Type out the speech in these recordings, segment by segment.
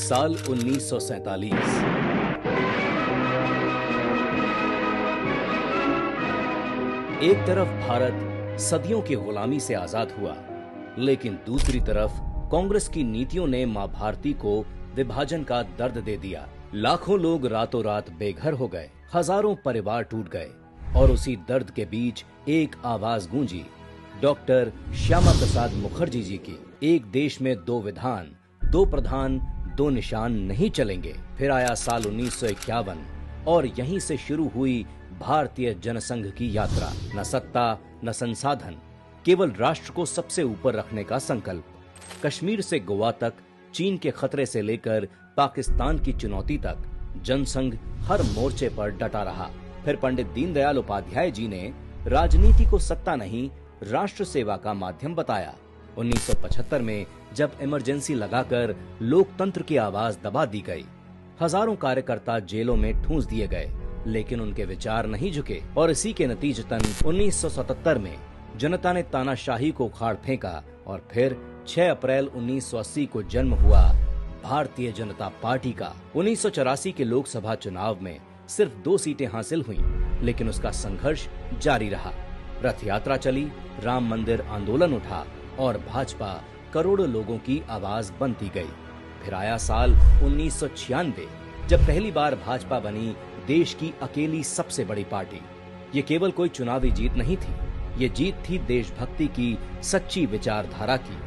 साल 1947। एक तरफ भारत सदियों की गुलामी से आजाद हुआ, लेकिन दूसरी तरफ कांग्रेस की नीतियों ने मां भारती को विभाजन का दर्द दे दिया। लाखों लोग रातों रात बेघर हो गए, हजारों परिवार टूट गए और उसी दर्द के बीच एक आवाज गूंजी, डॉक्टर श्यामा प्रसाद मुखर्जी जी की। एक देश में दो विधान, दो प्रधान, दो निशान नहीं चलेंगे। फिर आया साल 1951 और यहीं से शुरू हुई भारतीय जनसंघ की यात्रा। न सत्ता न संसाधन, केवल राष्ट्र को सबसे ऊपर रखने का संकल्प। कश्मीर से गोवा तक, चीन के खतरे से लेकर पाकिस्तान की चुनौती तक, जनसंघ हर मोर्चे पर डटा रहा। फिर पंडित दीनदयाल उपाध्याय जी ने राजनीति को सत्ता नहीं, राष्ट्र सेवा का माध्यम बताया। 1975 में जब इमरजेंसी लगाकर लोकतंत्र की आवाज दबा दी गई, हजारों कार्यकर्ता जेलों में ठूंस दिए गए, लेकिन उनके विचार नहीं झुके और इसी के नतीजतन 1977 में जनता ने तानाशाही को उखाड़ फेंका और फिर 6 अप्रैल 1980 को जन्म हुआ भारतीय जनता पार्टी का। 1984 के लोकसभा चुनाव में सिर्फ 2 सीटें हासिल हुईं, लेकिन उसका संघर्ष जारी रहा। रथ यात्रा चली, राम मंदिर आंदोलन उठा और भाजपा करोड़ों लोगों की आवाज बनती गई। फिर आया साल 1996, जब पहली बार भाजपा बनी देश की अकेली सबसे बड़ी पार्टी। ये केवल कोई चुनावी जीत नहीं थी, ये जीत थी देशभक्ति की सच्ची विचारधारा की।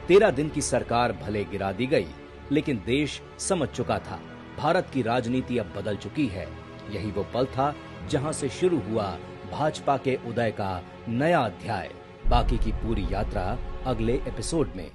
13 दिन की सरकार भले गिरा दी गई, लेकिन देश समझ चुका था, भारत की राजनीति अब बदल चुकी है। यही वो पल था जहां से शुरू हुआ भाजपा के उदय का नया अध्याय। बाकी की पूरी यात्रा अगले एपिसोड में।